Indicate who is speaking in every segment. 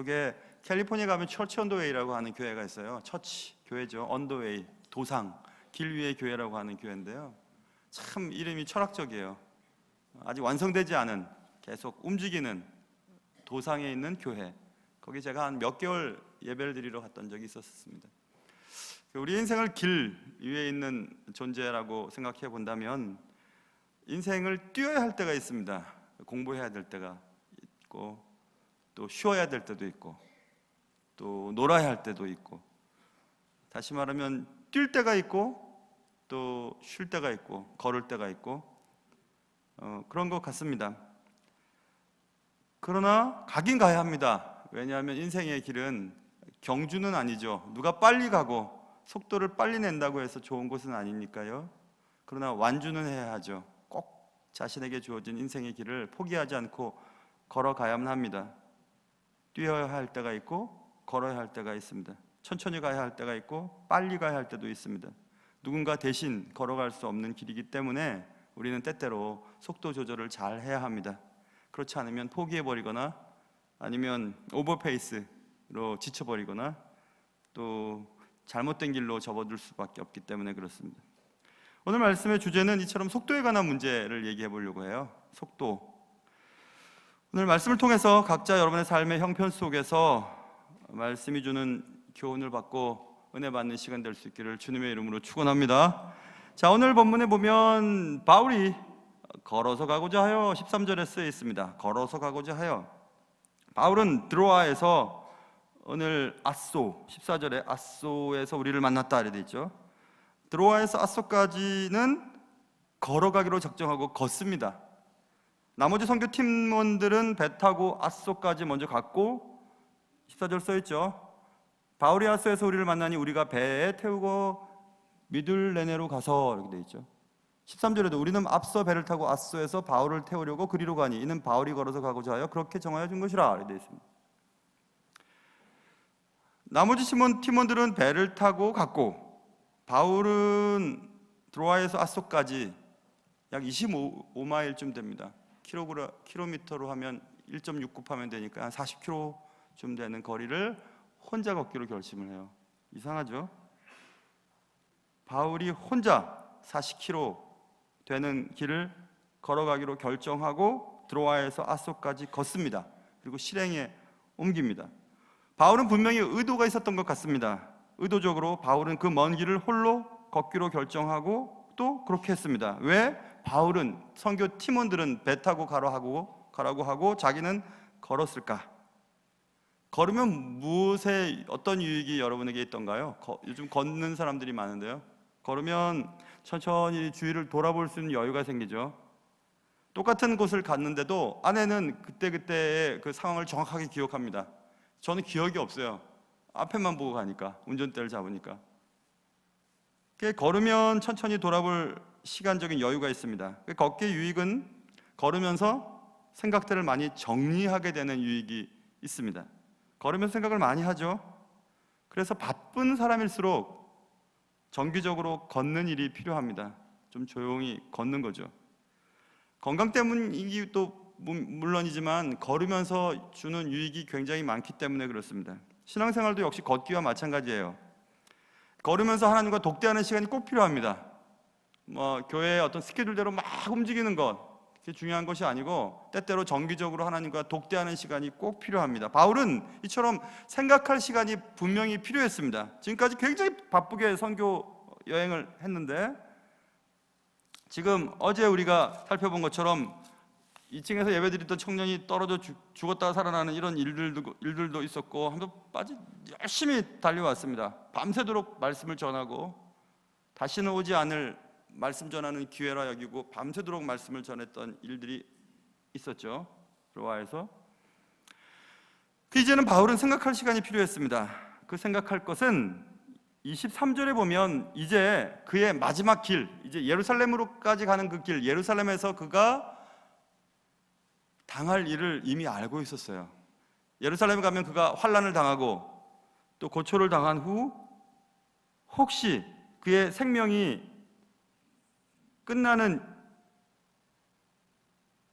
Speaker 1: 미국의 캘리포니아 가면 처치 언더웨이라고 하는 교회가 있어요. 처치 교회죠. 언더웨이, 도상, 길 위의 교회라고 하는 교회인데요, 참 이름이 철학적이에요. 아직 완성되지 않은, 계속 움직이는 도상에 있는 교회. 거기 제가 한 몇 개월 예배를 드리러 갔던 적이 있었습니다. 우리 인생을 길 위에 있는 존재라고 생각해 본다면 인생을 뛰어야 할 때가 있습니다. 공부해야 될 때가 있고, 또 쉬어야 될 때도 있고, 또 놀아야 할 때도 있고, 다시 말하면 뛸 때가 있고 또 쉴 때가 있고 걸을 때가 있고, 그런 것 같습니다. 그러나 가긴 가야 합니다. 왜냐하면 인생의 길은 경주는 아니죠. 누가 빨리 가고 속도를 빨리 낸다고 해서 좋은 곳은 아니니까요. 그러나 완주는 해야 하죠. 꼭 자신에게 주어진 인생의 길을 포기하지 않고 걸어가야만 합니다. 뛰어야 할 때가 있고 걸어야 할 때가 있습니다. 천천히 가야 할 때가 있고 빨리 가야 할 때도 있습니다. 누군가 대신 걸어갈 수 없는 길이기 때문에 우리는 때때로 속도 조절을 잘 해야 합니다. 그렇지 않으면 포기해버리거나 아니면 오버페이스로 지쳐버리거나 또 잘못된 길로 접어들 수밖에 없기 때문에 그렇습니다. 오늘 말씀의 주제는 이처럼 속도에 관한 문제를 얘기해 보려고 해요. 속도. 오늘 말씀을 통해서 각자 여러분의 삶의 형편 속에서 말씀이 주는 교훈을 받고 은혜 받는 시간 될 수 있기를 주님의 이름으로 축원합니다. 자, 오늘 본문에 보면 바울이 걸어서 가고자 하여 13절에 쓰여 있습니다. 걸어서 가고자 하여. 바울은 드로아에서 오늘 아소, 14절에 아소에서 우리를 만났다 이렇게 있죠. 드로아에서 아소까지는 걸어가기로 작정하고 걷습니다. 나머지 선교 팀원들은 배 타고 아소까지 먼저 갔고, 14절 써있죠. 바울이 아소에서 우리를 만나니 우리가 배에 태우고 미둘레네로 가서 이렇게 돼 있죠. 13절에도 우리는 앞서 배를 타고 아소에서 바울을 태우려고 그리로 가니 이는 바울이 걸어서 가고자 하여 그렇게 정하여 준 것이라 이렇게 돼 있습니다. 나머지 팀원들은 배를 타고 갔고, 바울은 드로아에서 아소까지 약 25마일쯤 됩니다. 킬로미터로 하면 1.69 하면 되니까 한 40km쯤 되는 거리를 혼자 걷기로 결심을 해요. 이상하죠? 바울이 혼자 40km 되는 길을 걸어가기로 결정하고 드로아에서 아소까지 걷습니다. 그리고 실행에 옮깁니다. 바울은 분명히 의도가 있었던 것 같습니다. 의도적으로 바울은 그 먼 길을 홀로 걷기로 결정하고 또 그렇게 했습니다. 왜? 바울은 선교 팀원들은 배 타고 가라고 하고 자기는 걸었을까? 걸으면 무엇에 어떤 유익이 여러분에게 있던가요? 요즘 걷는 사람들이 많은데요, 걸으면 천천히 주위를 돌아볼 수 있는 여유가 생기죠. 똑같은 곳을 갔는데도 아내는 그때그때의 그 상황을 정확하게 기억합니다. 저는 기억이 없어요. 앞에만 보고 가니까, 운전대를 잡으니까. 걸으면 천천히 돌아볼 시간적인 여유가 있습니다. 걷기의 유익은 걸으면서 생각들을 많이 정리하게 되는 유익이 있습니다. 걸으면서 생각을 많이 하죠. 그래서 바쁜 사람일수록 정기적으로 걷는 일이 필요합니다. 좀 조용히 걷는 거죠. 건강 때문이기 또 물론이지만 걸으면서 주는 유익이 굉장히 많기 때문에 그렇습니다. 신앙생활도 역시 걷기와 마찬가지예요. 걸으면서 하나님과 독대하는 시간이 꼭 필요합니다. 교회의 어떤 스케줄대로 막 움직이는 것, 그게 중요한 것이 아니고 때때로 정기적으로 하나님과 독대하는 시간이 꼭 필요합니다. 바울은 이처럼 생각할 시간이 분명히 필요했습니다. 지금까지 굉장히 바쁘게 선교 여행을 했는데, 지금 어제 우리가 살펴본 것처럼 2층에서 예배드리던 청년이 떨어져 죽었다가 살아나는 이런 일들도 있었고, 한번 열심히 달려왔습니다. 밤새도록 말씀을 전하고, 다시는 오지 않을 말씀 전하는 기회라 여기고 밤새도록 말씀을 전했던 일들이 있었죠. 드로아에서. 이제는 바울은 생각할 시간이 필요했습니다. 그 생각할 것은 23절에 보면 이제 그의 마지막 길, 이제 예루살렘으로까지 가는 그 길, 예루살렘에서 그가 당할 일을 이미 알고 있었어요. 예루살렘에 가면 그가 환난을 당하고 또 고초를 당한 후 혹시 그의 생명이 끝나는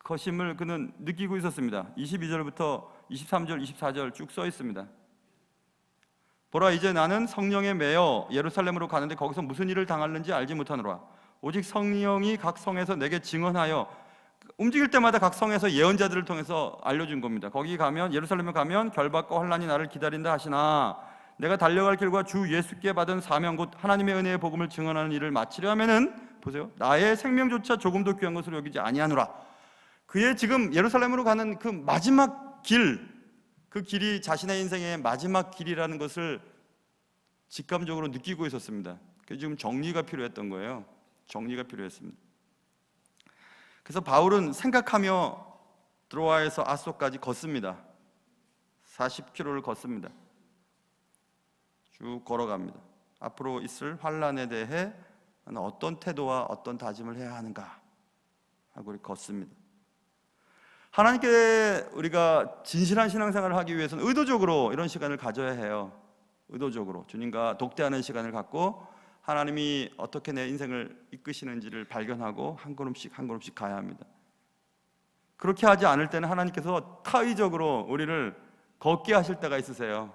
Speaker 1: 것임을 그는 느끼고 있었습니다. 22절부터 23절, 24절 쭉 써 있습니다. 보라, 이제 나는 성령에 매여 예루살렘으로 가는데 거기서 무슨 일을 당하는지 알지 못하노라. 오직 성령이 각 성에서 내게 증언하여, 움직일 때마다 각 성에서 예언자들을 통해서 알려준 겁니다. 거기 가면, 예루살렘에 가면 결박과 환난이 나를 기다린다 하시나 내가 달려갈 길과 주 예수께 받은 사명 곧 하나님의 은혜의 복음을 증언하는 일을 마치려 하면은, 보세요, 나의 생명조차 조금도 귀한 것으로 여기지 아니하노라. 그의 지금 예루살렘으로 가는 그 마지막 길, 그 길이 자신의 인생의 마지막 길이라는 것을 직감적으로 느끼고 있었습니다. 그래서 지금 정리가 필요했던 거예요. 정리가 필요했습니다. 그래서 바울은 생각하며 드로아에서 아소까지 걷습니다. 40km를 걷습니다. 쭉 걸어갑니다. 앞으로 있을 환난에 대해 어떤 태도와 어떤 다짐을 해야 하는가 하고 걷습니다. 하나님께 우리가 진실한 신앙생활을 하기 위해서는 의도적으로 이런 시간을 가져야 해요. 의도적으로 주님과 독대하는 시간을 갖고 하나님이 어떻게 내 인생을 이끄시는지를 발견하고 한 걸음씩 한 걸음씩 가야 합니다. 그렇게 하지 않을 때는 하나님께서 타의적으로 우리를 걷게 하실 때가 있으세요.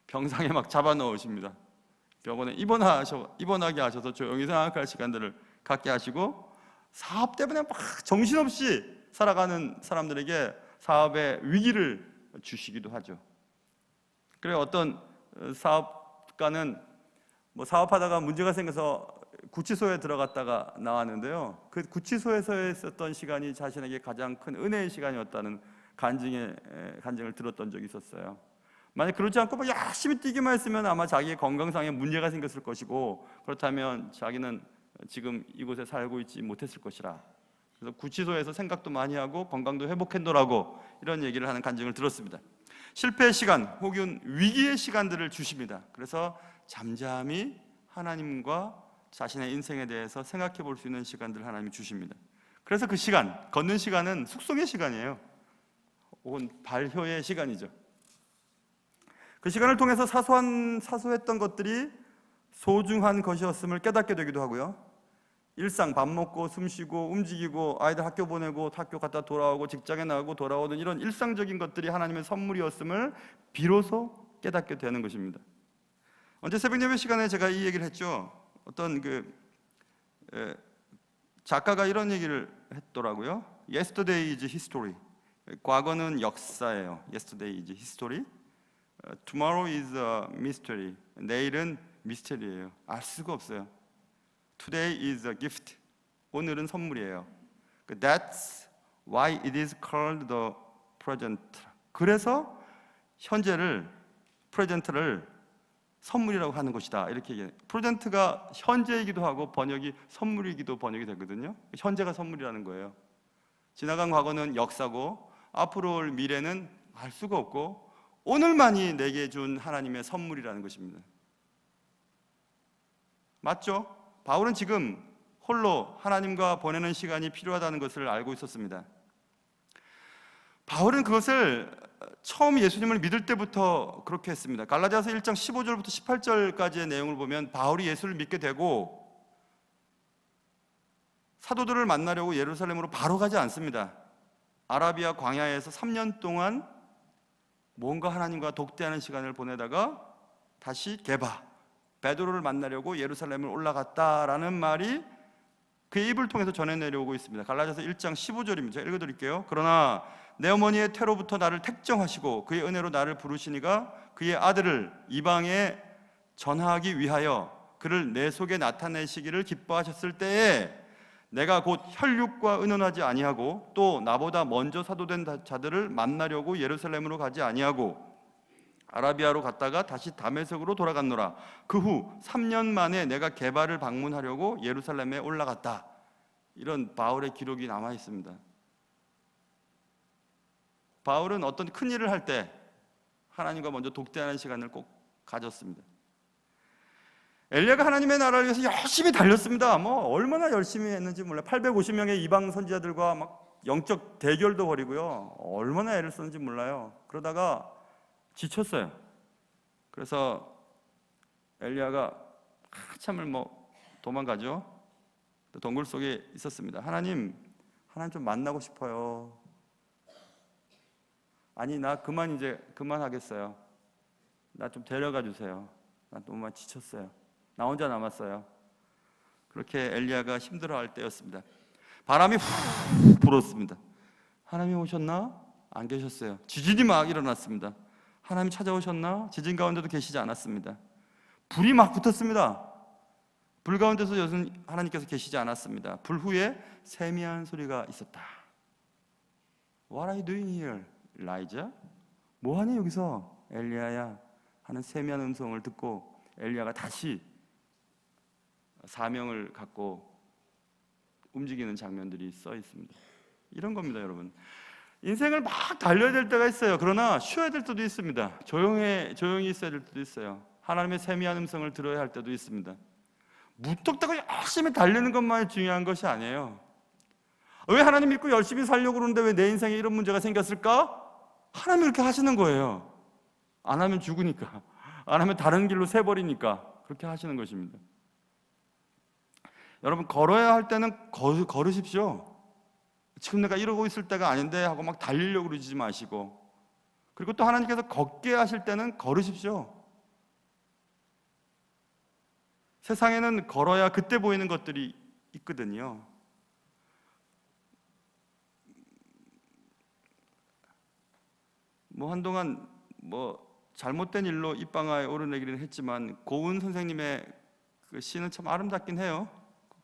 Speaker 1: 병상에 막 잡아 넣으십니다. 병원에 입원하게 하셔서 조용히 생각할 시간들을 갖게 하시고, 사업 때문에 막 정신없이 살아가는 사람들에게 사업의 위기를 주시기도 하죠. 그래, 어떤 사업가는 사업하다가 문제가 생겨서 구치소에 들어갔다가 나왔는데요, 그 구치소에서 있었던 시간이 자신에게 가장 큰 은혜의 시간이었다는 간증을 들었던 적이 있었어요. 만약 그렇지 않고 열심히 뛰기만 했으면 아마 자기의 건강상에 문제가 생겼을 것이고, 그렇다면 자기는 지금 이곳에 살고 있지 못했을 것이라. 그래서 구치소에서 생각도 많이 하고 건강도 회복했노라고 이런 얘기를 하는 간증을 들었습니다. 실패의 시간 혹은 위기의 시간들을 주십니다. 그래서 잠잠히 하나님과 자신의 인생에 대해서 생각해 볼 수 있는 시간들을 하나님이 주십니다. 그래서 그 시간, 걷는 시간은 숙성의 시간이에요. 혹은 발효의 시간이죠. 그 시간을 통해서 사소했던 것들이 소중한 것이었음을 깨닫게 되기도 하고요. 일상, 밥 먹고 숨 쉬고 움직이고 아이들 학교 보내고 학교 갔다 돌아오고 직장에 나가고 돌아오는 이런 일상적인 것들이 하나님의 선물이었음을 비로소 깨닫게 되는 것입니다. 언제 새벽 예배 시간에 제가 이 얘기를 했죠. 어떤 작가가 이런 얘기를 했더라고요. Yesterday is history. 과거는 역사예요. Yesterday is history. Tomorrow is a mystery. 내일은 미스터리예요. 알 수가 없어요. Today is a gift. 오늘은 선물이에요. That's why it is called the present. 그래서 현재를, present를 선물이라고 하는 것이다. 이렇게 얘기해요. present가 현재이기도 하고 번역이 선물이기도 번역이 되거든요. 현재가 선물이라는 거예요. 지나간 과거는 역사고 앞으로 올 미래는 알 수가 없고 오늘만이 내게 준 하나님의 선물이라는 것입니다. 맞죠? 바울은 지금 홀로 하나님과 보내는 시간이 필요하다는 것을 알고 있었습니다. 바울은 그것을 처음 예수님을 믿을 때부터 그렇게 했습니다. 갈라디아서 1장 15절부터 18절까지의 내용을 보면 바울이 예수를 믿게 되고 사도들을 만나려고 예루살렘으로 바로 가지 않습니다. 아라비아 광야에서 3년 동안 뭔가 하나님과 독대하는 시간을 보내다가 다시 베드로를 만나려고 예루살렘을 올라갔다라는 말이 그의 입을 통해서 전해 내려오고 있습니다. 갈라디아서 1장 15절입니다. 제가 읽어드릴게요. 그러나 내 어머니의 태로부터 나를 택정하시고 그의 은혜로 나를 부르시니가 그의 아들을 이방에 전하기 위하여 그를 내 속에 나타내시기를 기뻐하셨을 때에 내가 곧 혈육과 의논하지 아니하고 또 나보다 먼저 사도된 자들을 만나려고 예루살렘으로 가지 아니하고 아라비아로 갔다가 다시 다메섹으로 돌아갔노라. 그 후 3년 만에 내가 게바를 방문하려고 예루살렘에 올라갔다. 이런 바울의 기록이 남아 있습니다. 바울은 어떤 큰 일을 할 때 하나님과 먼저 독대하는 시간을 꼭 가졌습니다. 엘리야가 하나님의 나라를 위해서 열심히 달렸습니다. 얼마나 열심히 했는지 몰라요. 850명의 이방 선지자들과 막 영적 대결도 벌이고요. 얼마나 애를 썼는지 몰라요. 그러다가 지쳤어요. 그래서 엘리야가 한참을 도망가죠. 동굴 속에 있었습니다. 하나님 하나님 좀 만나고 싶어요. 아니 나 그만하겠어요. 나 좀 데려가 주세요. 나 너무 지쳤어요. 나 혼자 남았어요. 그렇게 엘리야가 힘들어할 때였습니다. 바람이 후 불었습니다. 하나님이 오셨나? 안 계셨어요. 지진이 막 일어났습니다. 하나님이 찾아오셨나? 지진 가운데도 계시지 않았습니다. 불이 막 붙었습니다. 불 가운데서 여전히 하나님께서 계시지 않았습니다. 불 후에 세미한 소리가 있었다. What are you doing here, Elijah? 뭐하니 여기서 엘리야야 하는 세미한 음성을 듣고 엘리야가 다시 사명을 갖고 움직이는 장면들이 써 있습니다. 이런 겁니다, 여러분. 인생을 막 달려야 될 때가 있어요. 그러나 쉬어야 될 때도 있습니다. 조용히 있어야 될 때도 있어요. 하나님의 세미한 음성을 들어야 할 때도 있습니다. 무턱대고 열심히 달리는 것만이 중요한 것이 아니에요. 왜 하나님 믿고 열심히 살려고 그러는데 왜 내 인생에 이런 문제가 생겼을까? 하나님이 그렇게 하시는 거예요. 안 하면 죽으니까, 안 하면 다른 길로 새버리니까 그렇게 하시는 것입니다. 여러분, 걸어야 할 때는 걸으십시오. 지금 내가 이러고 있을 때가 아닌데 하고 막 달리려고 그러지 마시고, 그리고 또 하나님께서 걷게 하실 때는 걸으십시오. 세상에는 걸어야 그때 보이는 것들이 있거든요. 한동안 잘못된 일로 입방아에 오르내기는 했지만 고은 선생님의 그 시는 참 아름답긴 해요.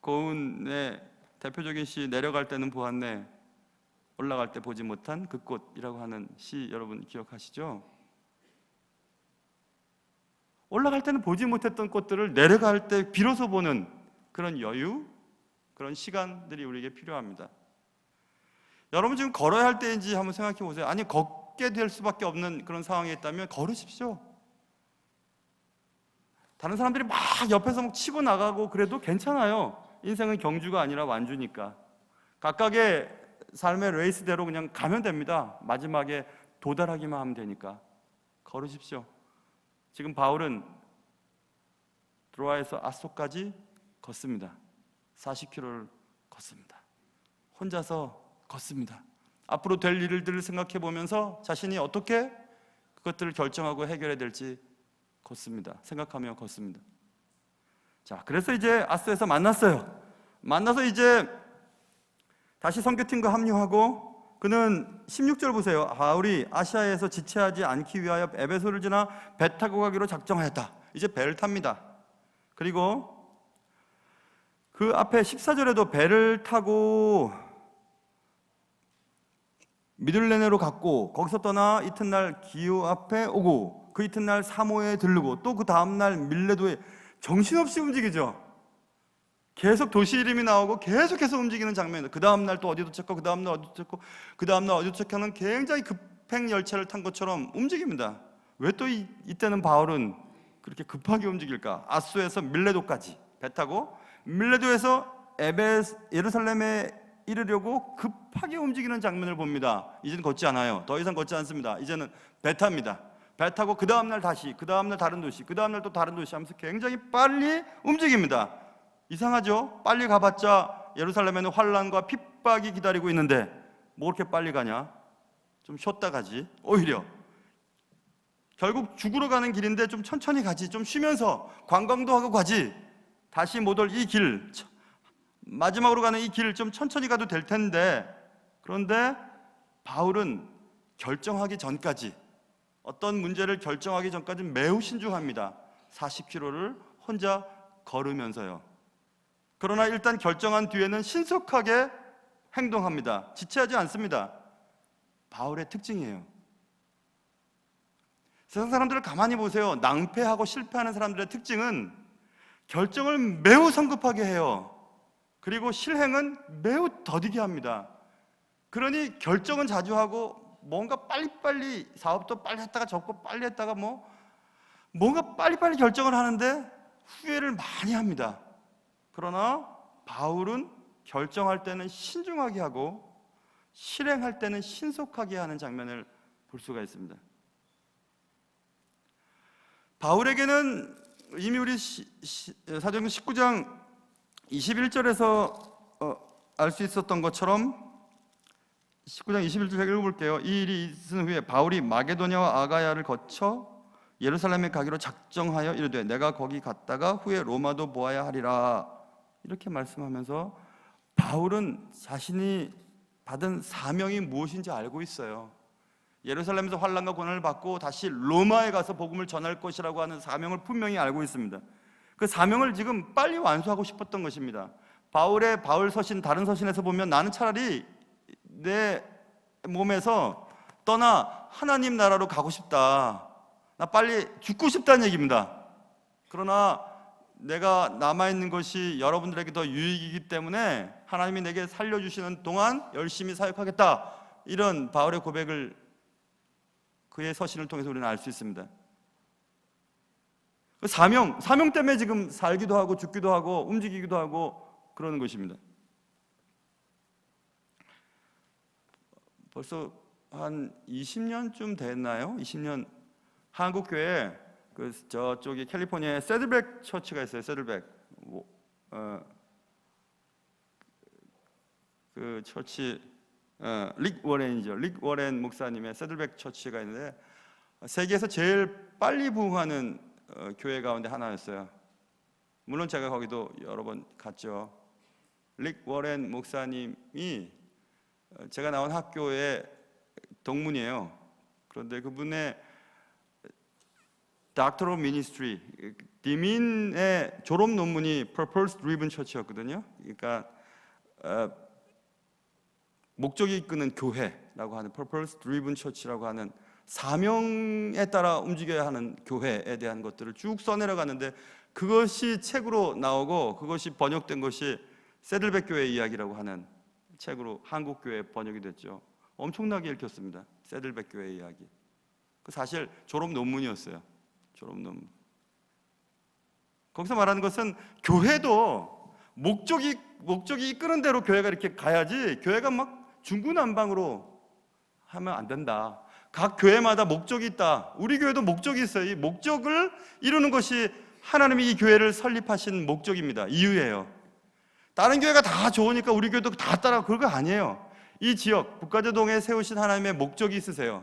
Speaker 1: 고은의 대표적인 시 내려갈 때는 보았네, 올라갈 때 보지 못한 그 꽃이라고 하는 시 여러분 기억하시죠? 올라갈 때는 보지 못했던 꽃들을 내려갈 때 비로소 보는 그런 여유, 그런 시간들이 우리에게 필요합니다. 여러분 지금 걸어야 할 때인지 한번 생각해 보세요. 아니 걷게 될 수밖에 없는 그런 상황에 있다면 걸으십시오. 다른 사람들이 막 옆에서 막 치고 나가고 그래도 괜찮아요. 인생은 경주가 아니라 완주니까 각각의 삶의 레이스대로 그냥 가면 됩니다. 마지막에 도달하기만 하면 되니까 걸으십시오. 지금 바울은 드로아에서 아소까지 걷습니다. 40km를 걷습니다. 혼자서 걷습니다. 앞으로 될 일들을 생각해 보면서 자신이 어떻게 그것들을 결정하고 해결해야 될지 걷습니다. 생각하며 걷습니다. 자, 그래서 이제 아소에서 만나서 이제 다시 선교팀과 합류하고, 그는 16절 보세요. 바울이 아시아에서 지체하지 않기 위하여 에베소를 지나 배 타고 가기로 작정하였다. 이제 배를 탑니다. 그리고 그 앞에 14절에도 배를 타고 미들레네로 갔고, 거기서 떠나 이튿날 기오 앞에 오고, 그 이튿날 사모에 들르고, 또 그 다음날 밀레도에, 정신없이 움직이죠. 계속 도시 이름이 나오고 계속해서 움직이는 장면이에요. 그 다음날 또 어디 도착하고, 그 다음날 어디 도착하고, 그 다음날 어디 도착하는 굉장히 급행 열차를 탄 것처럼 움직입니다. 왜 또 이때는 바울은 그렇게 급하게 움직일까? 아소에서 밀레도까지 배 타고 밀레도에서 예루살렘에 이르려고 급하게 움직이는 장면을 봅니다. 이제는 걷지 않아요. 더 이상 걷지 않습니다. 이제는 배 탑니다. 배 타고 그 다음날 다시, 그 다음날 다른 도시, 그 다음날 또 다른 도시 하면서 굉장히 빨리 움직입니다. 이상하죠? 빨리 가봤자 예루살렘에는 환난과 핍박이 기다리고 있는데 뭐 그렇게 빨리 가냐? 좀 쉬었다 가지. 오히려 결국 죽으러 가는 길인데 좀 천천히 가지, 좀 쉬면서 관광도 하고 가지. 다시 못 올 이 길, 마지막으로 가는 이 길을 좀 천천히 가도 될 텐데, 그런데 바울은 결정하기 전까지, 어떤 문제를 결정하기 전까지 매우 신중합니다. 40km를 혼자 걸으면서요. 그러나 일단 결정한 뒤에는 신속하게 행동합니다. 지체하지 않습니다. 바울의 특징이에요. 세상 사람들을 가만히 보세요. 낭패하고 실패하는 사람들의 특징은 결정을 매우 성급하게 해요. 그리고 실행은 매우 더디게 합니다. 그러니 결정은 자주 하고, 뭔가 빨리빨리 사업도 빨리 했다가 접고 빨리 했다가 뭔가 빨리빨리 결정을 하는데 후회를 많이 합니다. 그러나 바울은 결정할 때는 신중하게 하고 실행할 때는 신속하게 하는 장면을 볼 수가 있습니다. 바울에게는 이미 우리 사도행전 19장 21절에서 알 수 있었던 것처럼 19장 21절 읽어볼게요. 이 일이 있은 후에 바울이 마게도냐와 아가야를 거쳐 예루살렘에 가기로 작정하여 이르되 내가 거기 갔다가 후에 로마도 보아야 하리라. 이렇게 말씀하면서 바울은 자신이 받은 사명이 무엇인지 알고 있어요. 예루살렘에서 환난과 고난을 받고 다시 로마에 가서 복음을 전할 것이라고 하는 사명을 분명히 알고 있습니다. 그 사명을 지금 빨리 완수하고 싶었던 것입니다. 바울의 바울 서신, 다른 서신에서 보면 나는 차라리 내 몸에서 떠나 하나님 나라로 가고 싶다, 나 빨리 죽고 싶다는 얘기입니다. 그러나 내가 남아있는 것이 여러분들에게 더 유익이기 때문에 하나님이 내게 살려주시는 동안 열심히 사역하겠다, 이런 바울의 고백을 그의 서신을 통해서 우리는 알 수 있습니다. 사명 때문에 지금 살기도 하고 죽기도 하고 움직이기도 하고 그러는 것입니다. 벌써 한 20년쯤 됐나요? 20년 한국 교회에 저쪽에 캘리포니아에 세들백 처치가 있어요. 세들백 그 처치 릭 워렌이죠. 릭 워렌 목사님의 세들백 처치가 있는데 세계에서 제일 빨리 부흥하는 교회 가운데 하나였어요. 물론 제가 거기도 여러 번 갔죠. 릭 워렌 목사님이 제가 나온 학교의 동문이에요. 그런데 그분의 Doctoral Ministry, 디민의 졸업 논문이 Purpose Driven Church였거든요. 그러니까 목적이 이끄는 교회라고 하는 Purpose Driven Church라고 하는 사명에 따라 움직여야 하는 교회에 대한 것들을 쭉 써내려갔는데 그것이 책으로 나오고 그것이 번역된 것이 세들백 교회 이야기라고 하는 책으로 한국 교회에 번역이 됐죠. 엄청나게 읽혔습니다. 세들백 교회 이야기. 그 사실 졸업 논문이었어요. 졸업 논문. 거기서 말하는 것은 교회도 목적이 이끄는 대로 교회가 이렇게 가야지, 교회가 막 중구난방으로 하면 안 된다. 각 교회마다 목적이 있다. 우리 교회도 목적이 있어요. 이 목적을 이루는 것이 하나님이 이 교회를 설립하신 목적입니다. 이유예요. 다른 교회가 다 좋으니까 우리 교회도 다 따라, 그거 아니에요. 이 지역 북가제동에 세우신 하나님의 목적이 있으세요.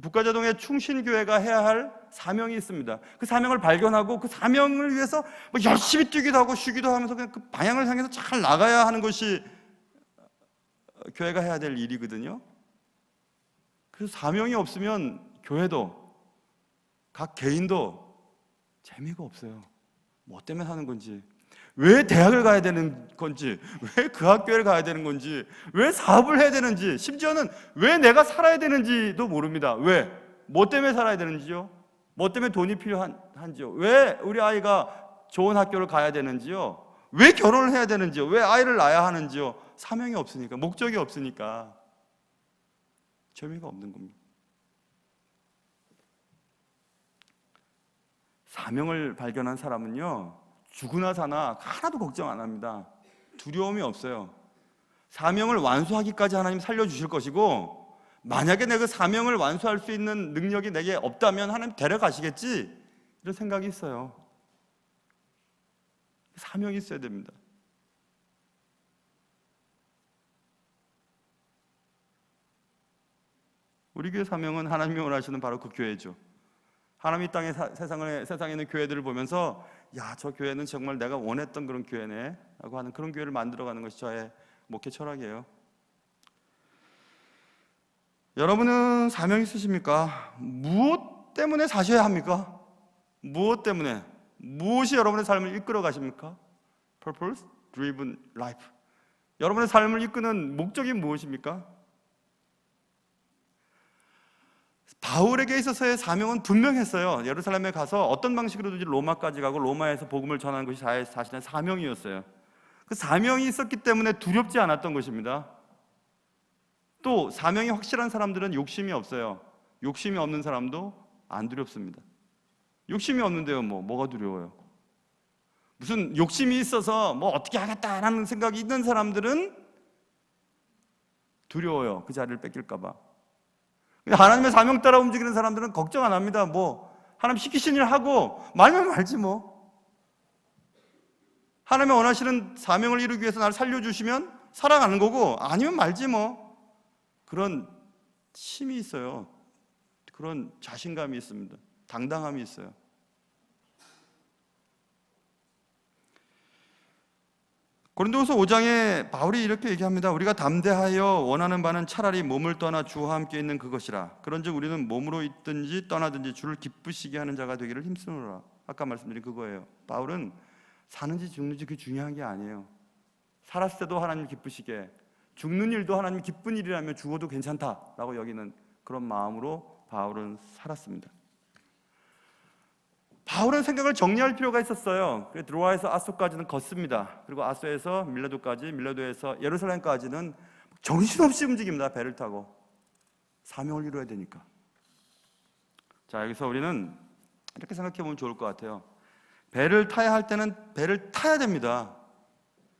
Speaker 1: 북가제동의 충신교회가 해야 할 사명이 있습니다. 그 사명을 발견하고 그 사명을 위해서 열심히 뛰기도 하고 쉬기도 하면서 그냥 그 방향을 향해서 잘 나가야 하는 것이 교회가 해야 될 일이거든요. 그래서 사명이 없으면 교회도 각 개인도 재미가 없어요. 뭐 때문에 사는 건지, 왜 대학을 가야 되는 건지, 왜 그 학교를 가야 되는 건지, 왜 사업을 해야 되는지, 심지어는 왜 내가 살아야 되는지도 모릅니다. 왜? 뭐 때문에 살아야 되는지요? 뭐 때문에 돈이 필요한지요? 왜 우리 아이가 좋은 학교를 가야 되는지요? 왜 결혼을 해야 되는지요? 왜 아이를 낳아야 하는지요? 사명이 없으니까, 목적이 없으니까 재미가 없는 겁니다. 사명을 발견한 사람은요, 죽으나 사나 하나도 걱정 안 합니다. 두려움이 없어요. 사명을 완수하기까지 하나님 살려주실 것이고, 만약에 내가 그 사명을 완수할 수 있는 능력이 내게 없다면 하나님 데려가시겠지, 이런 생각이 있어요. 사명이 있어야 됩니다. 우리 교회 사명은 하나님이 원하시는 바로 그 교회죠. 하나님 이 땅의 세상에 있는 교회들을 보면서 야, 저 교회는 정말 내가 원했던 그런 교회네 라고 하는 그런 교회를 만들어가는 것이 저의 목회 철학이에요. 여러분은 사명 있으십니까? 무엇 때문에 사셔야 합니까? 무엇 때문에? 무엇이 여러분의 삶을 이끌어 가십니까? Purpose driven life. 여러분의 삶을 이끄는 목적이 무엇입니까? 바울에게 있어서의 사명은 분명했어요. 예루살렘에 가서 어떤 방식으로든지 로마까지 가고 로마에서 복음을 전하는 것이 자신의 사명이었어요. 그 사명이 있었기 때문에 두렵지 않았던 것입니다. 또 사명이 확실한 사람들은 욕심이 없어요. 욕심이 없는 사람도 안 두렵습니다. 욕심이 없는데요, 뭐가 두려워요? 무슨 욕심이 있어서 뭐 어떻게 하겠다라는 생각이 있는 사람들은 두려워요. 그 자리를 뺏길까 봐. 하나님의 사명 따라 움직이는 사람들은 걱정 안 합니다. 하나님 시키신 일 하고 말면 말지 하나님의 원하시는 사명을 이루기 위해서 나를 살려주시면 살아가는 거고, 아니면 말지 그런 힘이 있어요. 그런 자신감이 있습니다. 당당함이 있어요. 고린도후서 5장에 바울이 이렇게 얘기합니다. 우리가 담대하여 원하는 바는 차라리 몸을 떠나 주와 함께 있는 그것이라. 그런즉 우리는 몸으로 있든지 떠나든지 주를 기쁘시게 하는 자가 되기를 힘쓰노라. 아까 말씀드린 그거예요. 바울은 사는지 죽는지 그게 중요한 게 아니에요. 살았을 때도 하나님 기쁘시게, 죽는 일도 하나님 기쁜 일이라면 죽어도 괜찮다라고 여기는 그런 마음으로 바울은 살았습니다. 바울은 생각을 정리할 필요가 있었어요. 그래서 드로아에서 아소까지는 걷습니다. 그리고 아소에서 밀레도까지, 밀레도에서 예루살렘까지는 정신없이 움직입니다. 배를 타고. 사명을 이루어야 되니까. 자, 여기서 우리는 이렇게 생각해 보면 좋을 것 같아요. 배를 타야 할 때는 배를 타야 됩니다.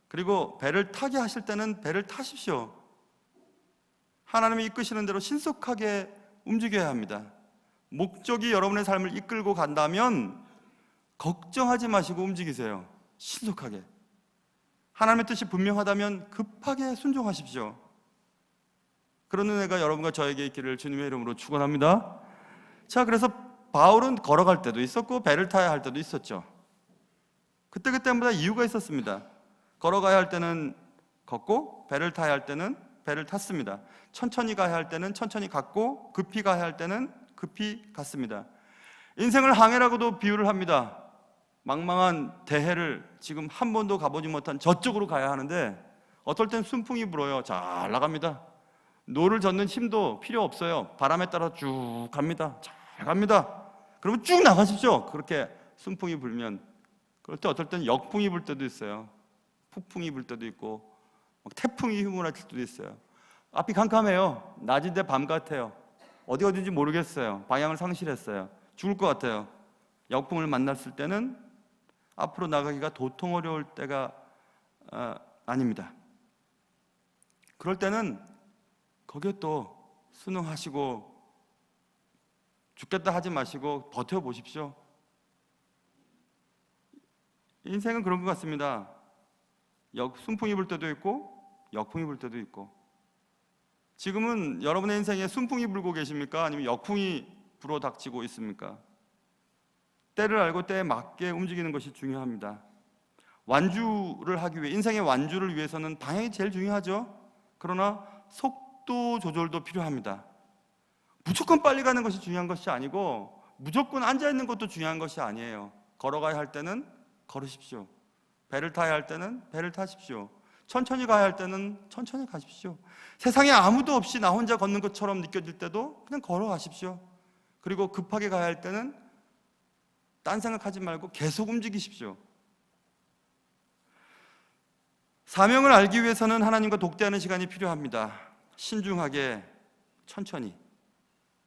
Speaker 1: 그리고 배를 타게 하실 때는 배를 타십시오. 하나님이 이끄시는 대로 신속하게 움직여야 합니다. 목적이 여러분의 삶을 이끌고 간다면 걱정하지 마시고 움직이세요. 신속하게. 하나님의 뜻이 분명하다면 급하게 순종하십시오. 그런 은혜가 여러분과 저에게 있기를 주님의 이름으로 축원합니다. 자, 그래서 바울은 걸어갈 때도 있었고 배를 타야 할 때도 있었죠. 그때마다 이유가 있었습니다. 걸어가야 할 때는 걷고 배를 타야 할 때는 배를 탔습니다. 천천히 가야 할 때는 천천히 갔고 급히 가야 할 때는 급히 갔습니다. 인생을 항해라고도 비유를 합니다. 망망한 대해를 지금 한 번도 가보지 못한 저쪽으로 가야 하는데 어떨 땐 순풍이 불어요. 잘 나갑니다. 노를 젓는 힘도 필요 없어요. 바람에 따라 쭉 갑니다. 잘 갑니다. 그러면 쭉 나가십시오. 그렇게 순풍이 불면. 그럴 때 어떨 땐 역풍이 불 때도 있어요. 폭풍이 불 때도 있고 태풍이 휘몰아칠 때도 있어요. 앞이 캄캄해요. 낮인데 밤 같아요. 어딘지 모르겠어요. 방향을 상실했어요. 죽을 것 같아요. 역풍을 만났을 때는 앞으로 나가기가 도통 어려울 때가 아닙니다. 그럴 때는 거기에 또 순응하시고 죽겠다 하지 마시고 버텨보십시오. 인생은 그런 것 같습니다. 순풍이 불 때도 있고 역풍이 불 때도 있고. 지금은 여러분의 인생에 순풍이 불고 계십니까? 아니면 역풍이 불어 닥치고 있습니까? 때를 알고 때에 맞게 움직이는 것이 중요합니다. 완주를 하기 위해, 인생의 완주를 위해서는 방향이 제일 중요하죠. 그러나 속도 조절도 필요합니다. 무조건 빨리 가는 것이 중요한 것이 아니고 무조건 앉아있는 것도 중요한 것이 아니에요. 걸어가야 할 때는 걸으십시오. 배를 타야 할 때는 배를 타십시오. 천천히 가야 할 때는 천천히 가십시오. 세상에 아무도 없이 나 혼자 걷는 것처럼 느껴질 때도 그냥 걸어가십시오. 그리고 급하게 가야 할 때는 딴 생각하지 말고 계속 움직이십시오. 사명을 알기 위해서는 하나님과 독대하는 시간이 필요합니다. 신중하게, 천천히.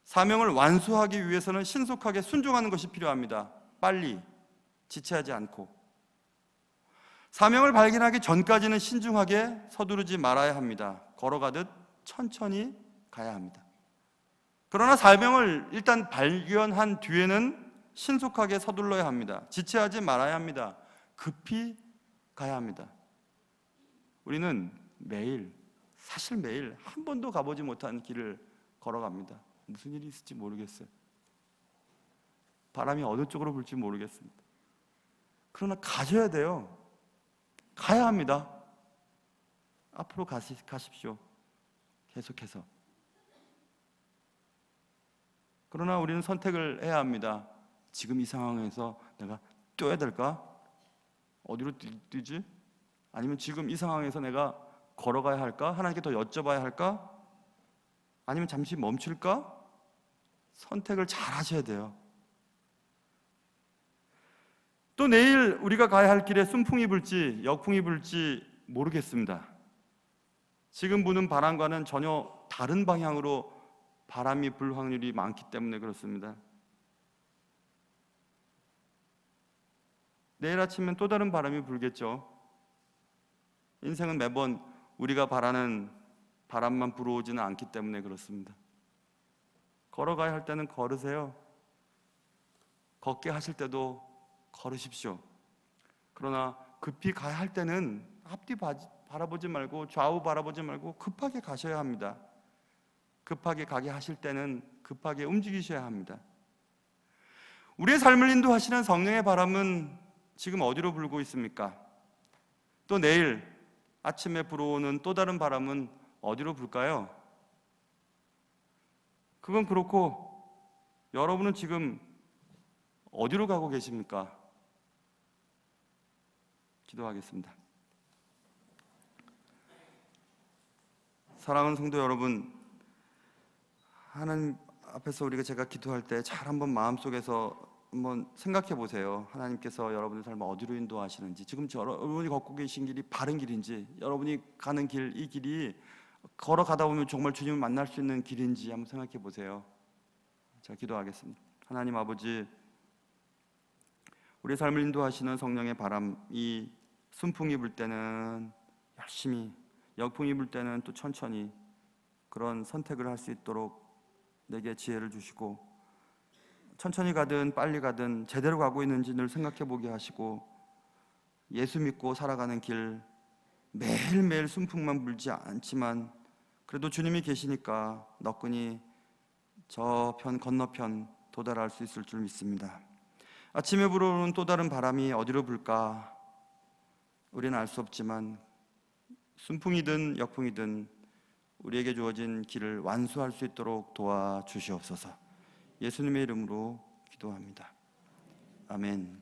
Speaker 1: 사명을 완수하기 위해서는 신속하게 순종하는 것이 필요합니다. 빨리, 지체하지 않고. 사명을 발견하기 전까지는 신중하게 서두르지 말아야 합니다. 걸어가듯 천천히 가야 합니다. 그러나 사명을 일단 발견한 뒤에는 신속하게 서둘러야 합니다. 지체하지 말아야 합니다. 급히 가야 합니다. 우리는 사실 매일 한 번도 가보지 못한 길을 걸어갑니다. 무슨 일이 있을지 모르겠어요. 바람이 어느 쪽으로 불지 모르겠습니다. 그러나 가셔야 돼요. 가야 합니다. 앞으로 가십시오. 계속해서. 그러나 우리는 선택을 해야 합니다. 지금 이 상황에서 내가 뛰어야 될까? 어디로 뛰지? 아니면 지금 이 상황에서 내가 걸어가야 할까? 하나님께 더 여쭤봐야 할까? 아니면 잠시 멈출까? 선택을 잘 하셔야 돼요. 또 내일 우리가 가야 할 길에 순풍이 불지 역풍이 불지 모르겠습니다. 지금 부는 바람과는 전혀 다른 방향으로 바람이 불 확률이 많기 때문에 그렇습니다. 내일 아침엔 또 다른 바람이 불겠죠. 인생은 매번 우리가 바라는 바람만 불어오지는 않기 때문에 그렇습니다. 걸어가야 할 때는 걸으세요. 걷게 하실 때도 걸으십시오. 그러나 급히 가야 할 때는 앞뒤 바라보지 말고 좌우 바라보지 말고 급하게 가셔야 합니다. 급하게 가게 하실 때는 급하게 움직이셔야 합니다. 우리의 삶을 인도하시는 성령의 바람은 지금 어디로 불고 있습니까? 또 내일 아침에 불어오는 또 다른 바람은 어디로 불까요? 그건 그렇고 여러분은 지금 어디로 가고 계십니까? 기도하겠습니다. 사랑하는 성도 여러분, 하나님 앞에서 제가 기도할 때 잘 한번 마음속에서 한번 생각해 보세요. 하나님께서 여러분의 삶을 어디로 인도하시는지, 지금 여러분이 걷고 계신 길이 바른 길인지, 여러분이 가는 길, 이 길이 걸어가다 보면 정말 주님을 만날 수 있는 길인지 한번 생각해 보세요. 자, 기도하겠습니다. 하나님 아버지, 우리의 삶을 인도하시는 성령의 바람, 이 순풍이 불 때는 열심히, 역풍이 불 때는 또 천천히 그런 선택을 할 수 있도록 내게 지혜를 주시고, 천천히 가든 빨리 가든 제대로 가고 있는지 늘 생각해 보게 하시고, 예수 믿고 살아가는 길, 매일매일 순풍만 불지 않지만 그래도 주님이 계시니까 너끈히 저편 건너편 도달할 수 있을 줄 믿습니다. 아침에 불어오는 또 다른 바람이 어디로 불까? 우리는 알 수 없지만 순풍이든 역풍이든 우리에게 주어진 길을 완수할 수 있도록 도와주시옵소서. 예수님의 이름으로 기도합니다. 아멘.